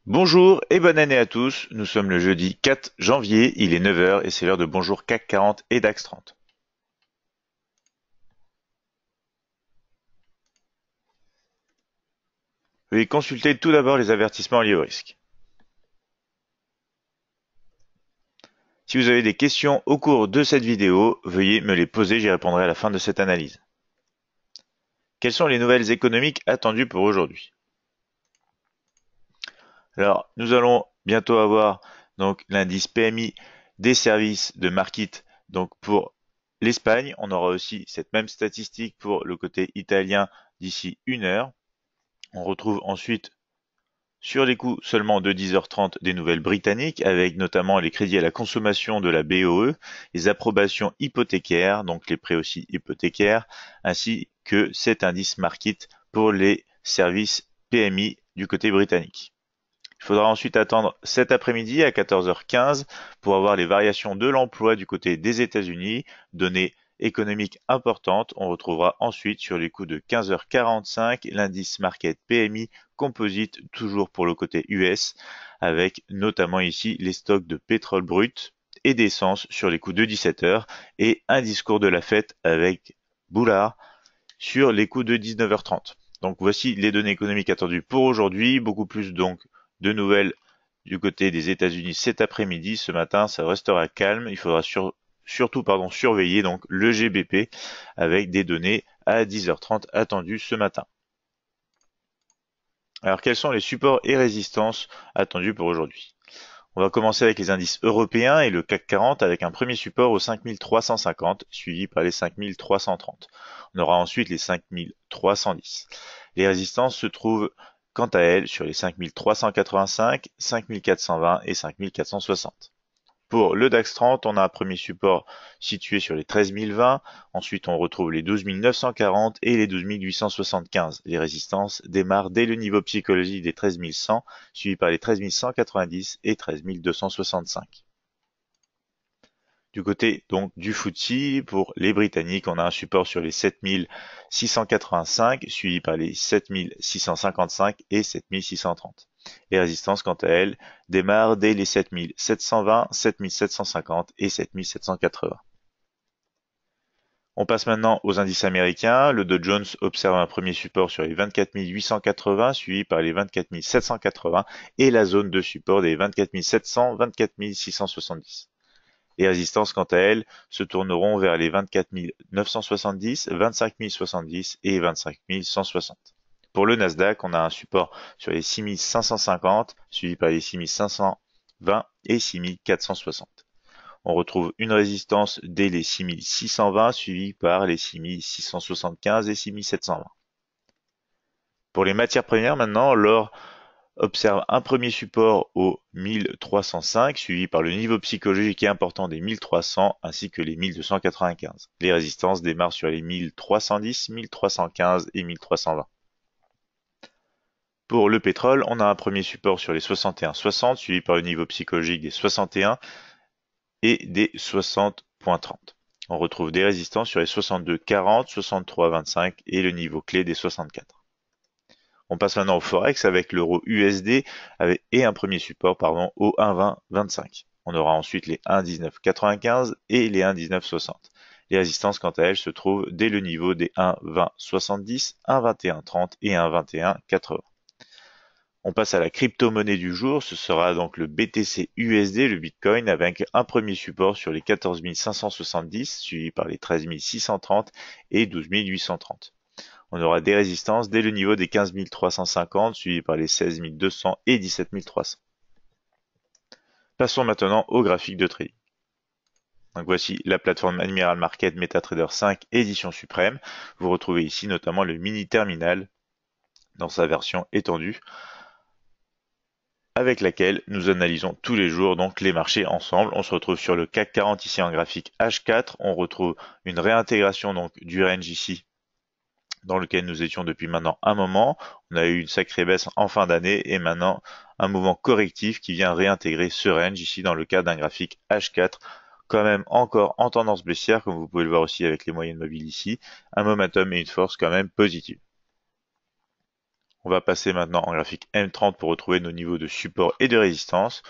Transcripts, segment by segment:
Bonjour et bonne année à tous. Nous sommes le jeudi 4 janvier, il est 9 heures et c'est l'heure de Bonjour CAC 40 et DAX 30. Veuillez consulter tout d'abord les avertissements liés au risque. Si vous avez des questions au cours de cette vidéo, veuillez me les poser, j'y répondrai à la fin de cette analyse. Quelles sont les nouvelles économiques attendues pour aujourd'hui? Alors, nous allons bientôt avoir donc l'indice PMI des services de Markit donc pour l'Espagne. On aura aussi cette même statistique pour le côté italien d'ici 1 heure. On retrouve ensuite sur les coups seulement de 10h30 des nouvelles britanniques, avec notamment les crédits à la consommation de la BOE, les approbations hypothécaires, donc les prêts aussi hypothécaires, ainsi que cet indice Markit pour les services PMI du côté britannique. Il faudra ensuite attendre cet après-midi à 14h15 pour avoir les variations de l'emploi du côté des États-Unis, données économiques importantes. On retrouvera ensuite sur les coups de 15h45 l'indice Market PMI Composite, toujours pour le côté US, avec notamment ici les stocks de pétrole brut et d'essence sur les coups de 17h et un discours de la fête avec Boulard sur les coups de 19h30. Donc voici les données économiques attendues pour aujourd'hui, beaucoup plus donc de nouvelles du côté des États-Unis cet après-midi. Ce matin, ça restera calme. Il faudra surtout surveiller donc le GBP avec des données à 10h30 attendues ce matin. Alors quels sont les supports et résistances attendus pour aujourd'hui? On va commencer avec les indices européens et le CAC 40 avec un premier support aux 5350 suivi par les 5330. On aura ensuite les 5310. Les résistances se trouvent quant à elles sur les 5385, 5420 et 5460. Pour le DAX 30, on a un premier support situé sur les 13 020, ensuite on retrouve les 12 940 et les 12 875. Les résistances démarrent dès le niveau psychologique des 13 100, suivi par les 13 190 et 13 265. Du côté donc du FTSE, pour les Britanniques, on a un support sur les 7685, suivi par les 7655 et 7630. Les résistances, quant à elles, démarrent dès les 7720, 7750 et 7780. On passe maintenant aux indices américains. Le Dow Jones observe un premier support sur les 24 880, suivi par les 24 780 et la zone de support des 24 700, 24 670. Les résistances, quant à elles, se tourneront vers les 24 970, 25 070 et 25 160. Pour le Nasdaq, on a un support sur les 6 550, suivi par les 6 520 et 6 460. On retrouve une résistance dès les 6 620, suivi par les 6 675 et 6 720. Pour les matières premières, maintenant, l'or observe un premier support au 1305, suivi par le niveau psychologique et important des 1300 ainsi que les 1295. Les résistances démarrent sur les 1310, 1315 et 1320. Pour le pétrole, on a un premier support sur les 61,60, suivi par le niveau psychologique des 61 et des 60,30. On retrouve des résistances sur les 62,40, 63,25 et le niveau clé des 64. On passe maintenant au Forex avec l'euro USD et un premier support au 1,2025. On aura ensuite les 1,1995 et les 1,1960. Les résistances, quant à elles, se trouvent dès le niveau des 1,2070, 1,2130 et 1,2180. On passe à la crypto-monnaie du jour, ce sera donc le BTC USD, le Bitcoin, avec un premier support sur les 14 570, suivi par les 13 630 et 12 830. On aura des résistances dès le niveau des 15 350, suivi par les 16 200 et 17 300. Passons maintenant au graphique de trading. Donc voici la plateforme Admiral Market MetaTrader 5 édition suprême. Vous retrouvez ici notamment le mini terminal dans sa version étendue, avec laquelle nous analysons tous les jours donc les marchés ensemble. On se retrouve sur le CAC 40 ici en graphique H4. On retrouve une réintégration donc du range ici dans lequel nous étions depuis maintenant un moment. On a eu une sacrée baisse en fin d'année et maintenant un mouvement correctif qui vient réintégrer ce range ici dans le cas d'un graphique H4, quand même encore en tendance baissière comme vous pouvez le voir aussi avec les moyennes mobiles ici, un momentum et une force quand même positive. On va passer maintenant en graphique M30 pour retrouver nos niveaux de support et de résistance.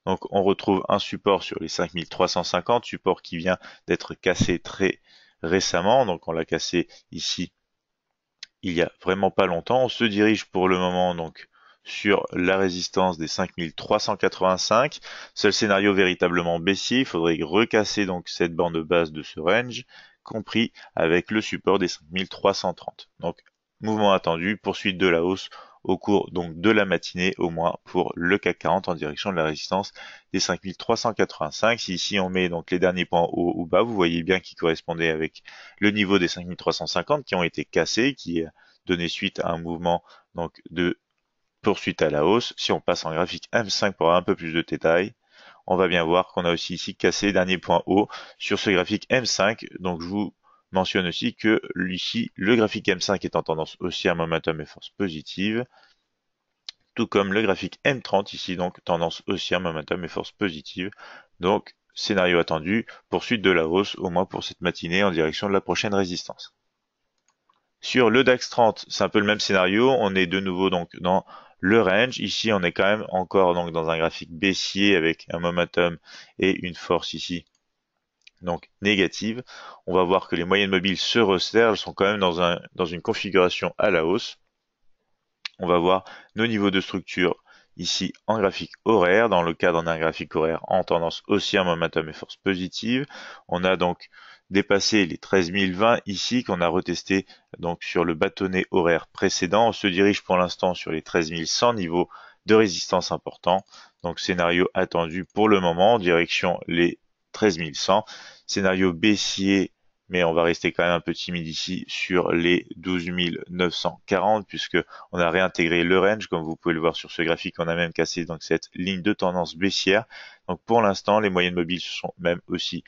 Donc on retrouve un support sur les 5350, support qui vient d'être cassé très récemment. Donc on l'a cassé ici il y a vraiment pas longtemps. On se dirige pour le moment donc sur la résistance des 5385. Seul scénario véritablement baissier, il faudrait recasser donc cette bande basse de ce range, compris avec le support des 5330. Donc mouvement attendu, poursuite de la hausse au cours donc de la matinée au moins pour le CAC 40 en direction de la résistance des 5385. Si ici on met donc les derniers points haut ou bas, vous voyez bien qu'ils correspondaient avec le niveau des 5350 qui ont été cassés, qui donné suite à un mouvement donc de poursuite à la hausse. Si on passe en graphique M5 pour avoir un peu plus de détails, on va bien voir qu'on a aussi ici cassé les derniers points hauts sur ce graphique M5. Donc je vous mentionne aussi que ici le graphique M5 est en tendance haussière, momentum et force positive, tout comme le graphique M30 ici, donc tendance haussière, momentum et force positive. Donc scénario attendu, poursuite de la hausse au moins pour cette matinée en direction de la prochaine résistance. Sur le DAX 30, c'est un peu le même scénario. On est de nouveau donc dans le range. Ici, on est quand même encore donc dans un graphique baissier avec un momentum et une force ici donc négative. On va voir que les moyennes mobiles se resserrent. Elles sont quand même dans une configuration à la hausse. On va voir nos niveaux de structure ici en graphique horaire. Dans le cadre d'un graphique horaire en tendance haussière, momentum et force positive. On a donc dépassé les 13 020 ici qu'on a retesté donc sur le bâtonnet horaire précédent. On se dirige pour l'instant sur les 13 100 niveaux de résistance importants. Donc scénario attendu pour le moment en direction les 13 100. Scénario baissier, mais on va rester quand même un peu timide ici sur les 12 940 puisque on a réintégré le range. Comme vous pouvez le voir sur ce graphique, on a même cassé donc cette ligne de tendance baissière. Donc pour l'instant, les moyennes mobiles sont même aussi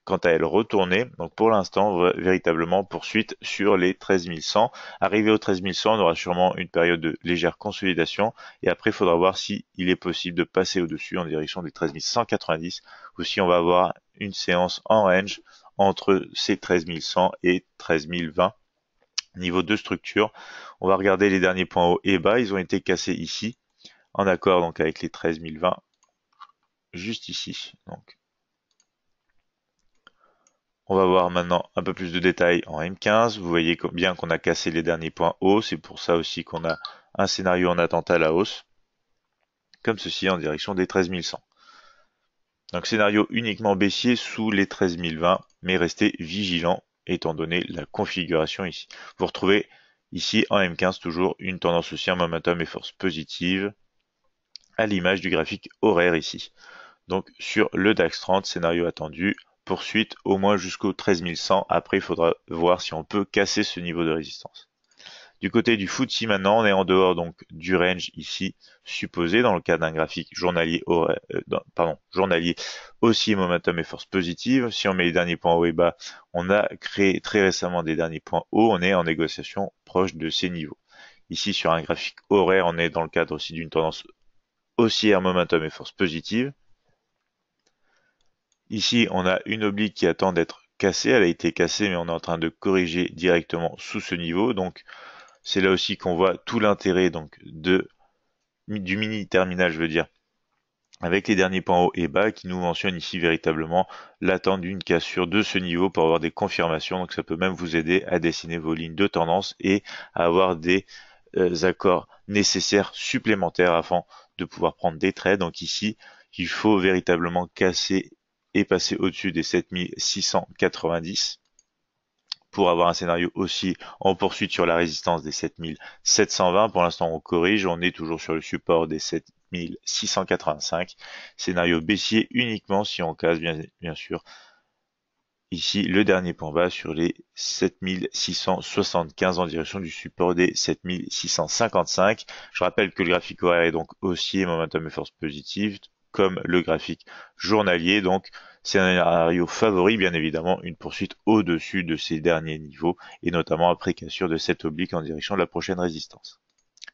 quant à elles retournées. Donc pour l'instant, véritablement poursuite sur les 13 100. Arrivé aux 13 100, on aura sûrement une période de légère consolidation. Et après, il faudra voir si il est possible de passer au-dessus en direction des 13 190 ou si on va avoir une séance en range entre ces 13 100 et 13 020. Niveau de structure, on va regarder les derniers points hauts et bas. Ils ont été cassés ici, en accord donc avec les 13 020, juste ici. Donc on va voir maintenant un peu plus de détails en M15. Vous voyez bien qu'on a cassé les derniers points hauts. C'est pour ça aussi qu'on a un scénario en attente à la hausse, comme ceci en direction des 13 100. Donc scénario uniquement baissier sous les 13 020, mais restez vigilant étant donné la configuration ici. Vous retrouvez ici en M15 toujours une tendance haussière, momentum et force positive, à l'image du graphique horaire ici. Donc sur le DAX 30, scénario attendu, poursuite au moins jusqu'au 13 100. Après, il faudra voir si on peut casser ce niveau de résistance. Du côté du FTSE maintenant, on est en dehors donc du range ici supposé dans le cas d'un graphique journalier, journalier haussier, momentum et force positive. Si on met les derniers points hauts et bas, on a créé très récemment des derniers points hauts. On est en négociation proche de ces niveaux. Ici sur un graphique horaire, on est dans le cadre aussi d'une tendance haussière, momentum et force positive. Ici, on a une oblique qui attend d'être cassée. Elle a été cassée, mais on est en train de corriger directement sous ce niveau. Donc, c'est là aussi qu'on voit tout l'intérêt donc du mini terminal, je veux dire, avec les derniers points hauts et bas qui nous mentionnent ici véritablement l'attente d'une cassure de ce niveau pour avoir des confirmations. Donc, ça peut même vous aider à dessiner vos lignes de tendance et à avoir des accords nécessaires supplémentaires afin de pouvoir prendre des trades. Donc ici, il faut véritablement casser et passer au-dessus des 7690 pour avoir un scénario aussi en poursuite sur la résistance des 7720. Pour l'instant, on corrige, on est toujours sur le support des 7685. Scénario baissier uniquement si on casse, bien sûr. Ici, le dernier point bas sur les 7675 en direction du support des 7655. Je rappelle que le graphique horaire est donc haussier, momentum et force positive, comme le graphique journalier. Donc, scénario favori, bien évidemment, une poursuite au-dessus de ces derniers niveaux, et notamment après cassure de cette oblique en direction de la prochaine résistance.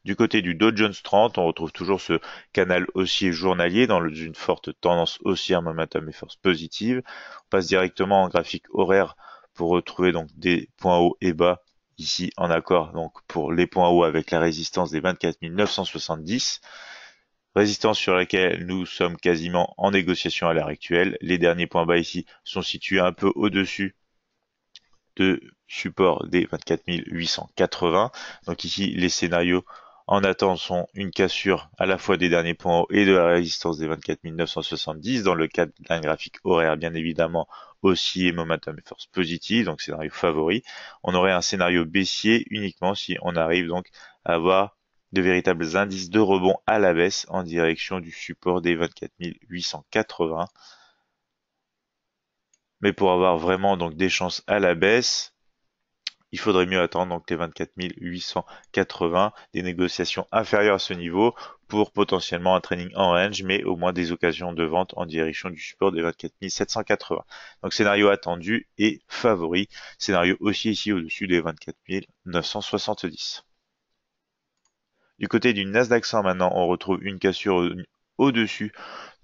Du côté du Dow Jones 30, on retrouve toujours ce canal haussier journalier dans une forte tendance haussière, momentum et force positive. On passe directement en graphique horaire pour retrouver donc des points hauts et bas ici en accord donc pour les points hauts avec la résistance des 24 970. Résistance sur laquelle nous sommes quasiment en négociation à l'heure actuelle. Les derniers points bas ici sont situés un peu au-dessus de support des 24 880. Donc ici, les scénarios en attente sont une cassure à la fois des derniers points hauts et de la résistance des 24 970. Dans le cadre d'un graphique horaire, bien évidemment, haussier, momentum et force positive, donc scénario favori. On aurait un scénario baissier uniquement si on arrive donc à avoir de véritables indices de rebond à la baisse en direction du support des 24 880. Mais pour avoir vraiment donc des chances à la baisse, il faudrait mieux attendre donc les 24 880, des négociations inférieures à ce niveau pour potentiellement un training en range, mais au moins des occasions de vente en direction du support des 24 780. Donc scénario attendu et favori. Scénario aussi ici au-dessus des 24 970. Du côté du Nasdaq 100 maintenant, on retrouve une cassure au-dessus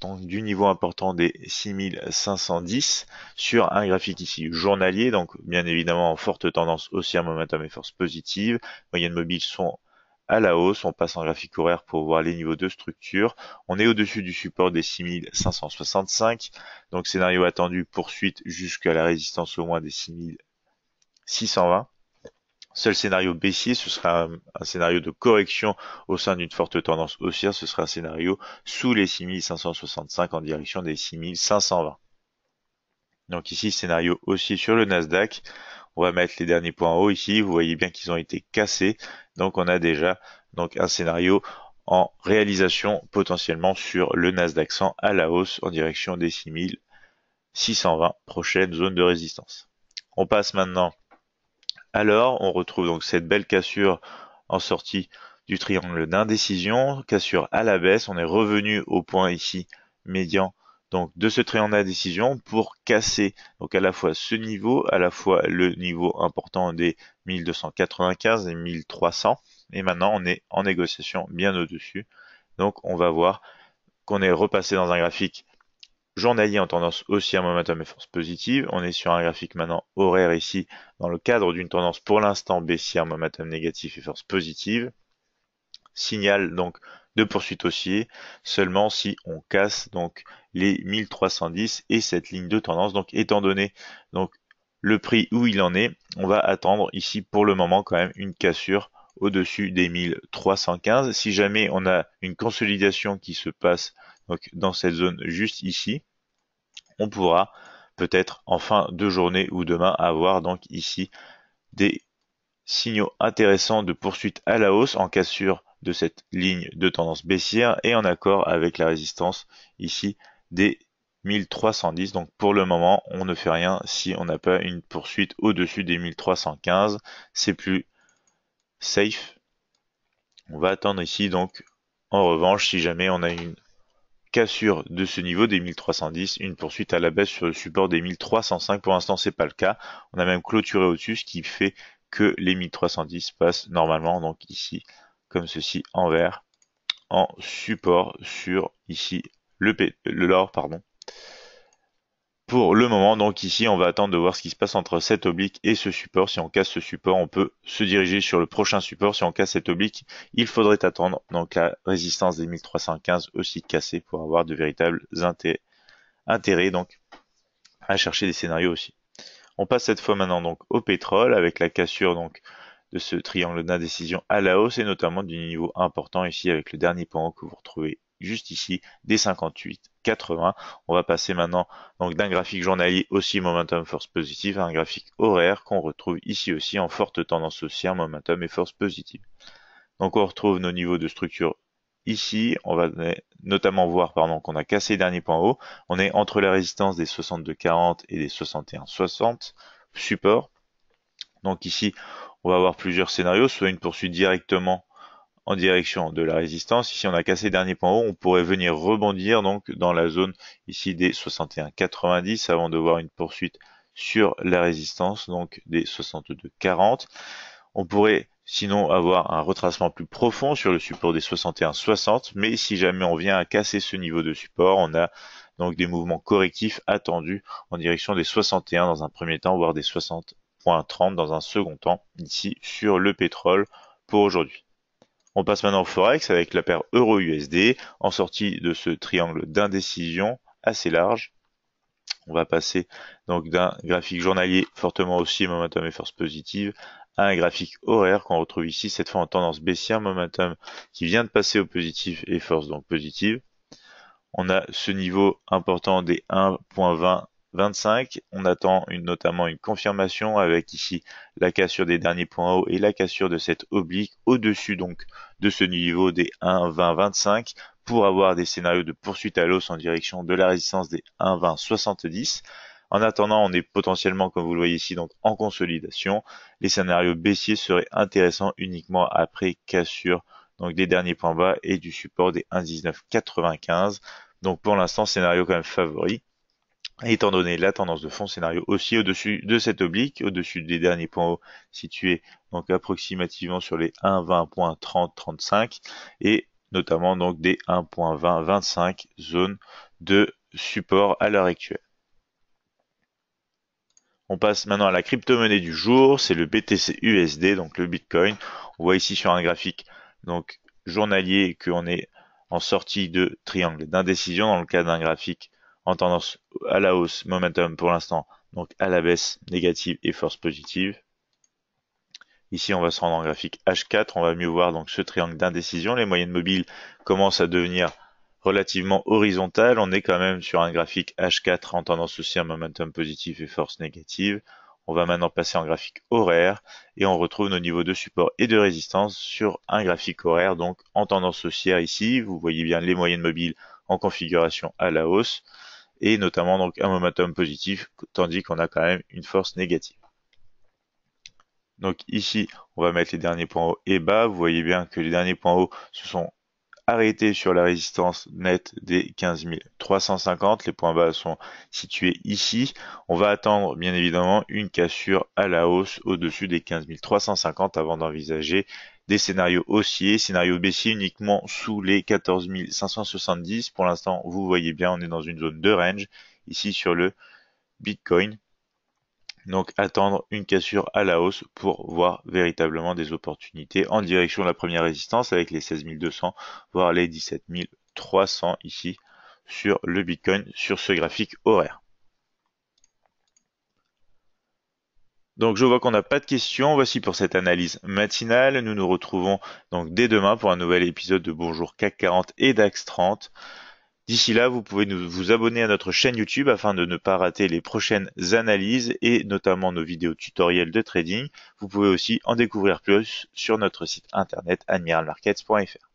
donc du niveau important des 6510 sur un graphique ici journalier, donc bien évidemment en forte tendance haussière, momentum et force positive. Moyennes mobiles sont à la hausse, on passe en graphique horaire pour voir les niveaux de structure. On est au-dessus du support des 6565, donc scénario attendu poursuite jusqu'à la résistance au moins des 6620. Seul scénario baissier, ce sera un scénario de correction au sein d'une forte tendance haussière, ce sera un scénario sous les 6565 en direction des 6520. Donc ici, scénario haussier sur le Nasdaq. On va mettre les derniers points hauts ici. Vous voyez bien qu'ils ont été cassés. Donc on a déjà donc un scénario en réalisation potentiellement sur le Nasdaq 100 à la hausse en direction des 6620, prochaine zone de résistance. On passe maintenant. Alors, on retrouve donc cette belle cassure en sortie du triangle d'indécision, cassure à la baisse. On est revenu au point ici médian donc de ce triangle d'indécision pour casser donc à la fois ce niveau, à la fois le niveau important des 1295 et 1300. Et maintenant, on est en négociation bien au-dessus. Donc, on va voir qu'on est repassé dans un graphique journalier en tendance haussière, momentum et force positive. On est sur un graphique maintenant horaire ici dans le cadre d'une tendance pour l'instant baissière, momentum négatif et force positive. Signal donc de poursuite haussier seulement si on casse donc les 1310 et cette ligne de tendance. Donc étant donné donc le prix où il en est, on va attendre ici pour le moment quand même une cassure au-dessus des 1315. Si jamais on a une consolidation qui se passe donc dans cette zone juste ici, on pourra peut-être en fin de journée ou demain avoir donc ici des signaux intéressants de poursuite à la hausse en cassure de cette ligne de tendance baissière et en accord avec la résistance ici des 1310. Donc pour le moment, on ne fait rien si on n'a pas une poursuite au-dessus des 1315. C'est plus safe. On va attendre ici donc en revanche si jamais on a une cassure de ce niveau des 1310, une poursuite à la baisse sur le support des 1305. Pour l'instant, c'est pas le cas. On a même clôturé au-dessus, ce qui fait que les 1310 passent normalement, donc ici, comme ceci, en vert, en support sur ici l'or, pardon. Pour le moment, donc ici, on va attendre de voir ce qui se passe entre cet oblique et ce support. Si on casse ce support, on peut se diriger sur le prochain support. Si on casse cet oblique, il faudrait attendre donc la résistance des 1315 aussi cassée pour avoir de véritables intérêts donc à chercher des scénarios aussi. On passe cette fois maintenant donc au pétrole avec la cassure donc de ce triangle d'indécision à la hausse et notamment du niveau important ici avec le dernier point que vous retrouvez juste ici des 58,80. On va passer maintenant donc d'un graphique journalier aussi momentum force positive à un graphique horaire qu'on retrouve ici aussi en forte tendance haussière, momentum et force positive. Donc on retrouve nos niveaux de structure ici. On va notamment voir qu'on a cassé les derniers points hauts. On est entre la résistance des 62,40 et des 61,60 support. Donc ici, on va avoir plusieurs scénarios, soit une poursuite directement en direction de la résistance. Ici, on a cassé les derniers points hauts, on pourrait venir rebondir donc dans la zone ici des 61,90 avant de voir une poursuite sur la résistance, donc des 62,40. On pourrait sinon avoir un retracement plus profond sur le support des 61,60, mais si jamais on vient à casser ce niveau de support, on a donc des mouvements correctifs attendus en direction des 61 dans un premier temps, voire des 60 19,30 dans un second temps, ici sur le pétrole pour aujourd'hui. On passe maintenant au Forex avec la paire Euro-USD en sortie de ce triangle d'indécision assez large. On va passer donc d'un graphique journalier fortement haussier, momentum et force positive, à un graphique horaire qu'on retrouve ici, cette fois en tendance baissière, momentum qui vient de passer au positif et force donc positive. On a ce niveau important des 1,2025. On attend notamment une confirmation avec ici la cassure des derniers points hauts et la cassure de cette oblique au-dessus donc de ce niveau des 1,2025 pour avoir des scénarios de poursuite à l'hausse en direction de la résistance des 1,2070. En attendant, on est potentiellement, comme vous le voyez ici, donc en consolidation. Les scénarios baissiers seraient intéressants uniquement après cassure donc des derniers points bas et du support des 1,1995. Donc pour l'instant, scénario quand même favori. Étant donné la tendance de fond, scénario aussi au-dessus de cette oblique, au-dessus des derniers points hauts situés donc approximativement sur les 1,20.30-35 et notamment donc des 1,20-25 zones de support à l'heure actuelle. On passe maintenant à la crypto-monnaie du jour, c'est le BTC USD, donc le Bitcoin. On voit ici sur un graphique donc journalier qu'on est en sortie de triangle d'indécision dans le cas d'un graphique en tendance à la hausse, momentum pour l'instant, donc à la baisse négative et force positive. Ici, on va se rendre en graphique H4, on va mieux voir donc ce triangle d'indécision. Les moyennes mobiles commencent à devenir relativement horizontales. On est quand même sur un graphique H4 en tendance haussière, momentum positif et force négative. On va maintenant passer en graphique horaire et on retrouve nos niveaux de support et de résistance sur un graphique horaire, donc en tendance haussière ici. Vous voyez bien les moyennes mobiles en configuration à la hausse et notamment donc un momentum positif, tandis qu'on a quand même une force négative. Donc ici, on va mettre les derniers points hauts et bas. Vous voyez bien que les derniers points hauts se sont arrêtés sur la résistance nette des 15 350. Les points bas sont situés ici. On va attendre bien évidemment une cassure à la hausse au-dessus des 15 350 avant d'envisager des scénarios haussiers, scénarios baissiers uniquement sous les 14 570. Pour l'instant, vous voyez bien, on est dans une zone de range ici sur le Bitcoin. Donc attendre une cassure à la hausse pour voir véritablement des opportunités en direction de la première résistance avec les 16 200, voire les 17 300 ici sur le Bitcoin sur ce graphique horaire. Donc je vois qu'on n'a pas de questions, voici pour cette analyse matinale. Nous nous retrouvons donc dès demain pour un nouvel épisode de Bonjour CAC 40 et DAX 30. D'ici là, vous pouvez vous abonner à notre chaîne YouTube afin de ne pas rater les prochaines analyses et notamment nos vidéos tutoriels de trading. Vous pouvez aussi en découvrir plus sur notre site internet admiralmarkets.fr.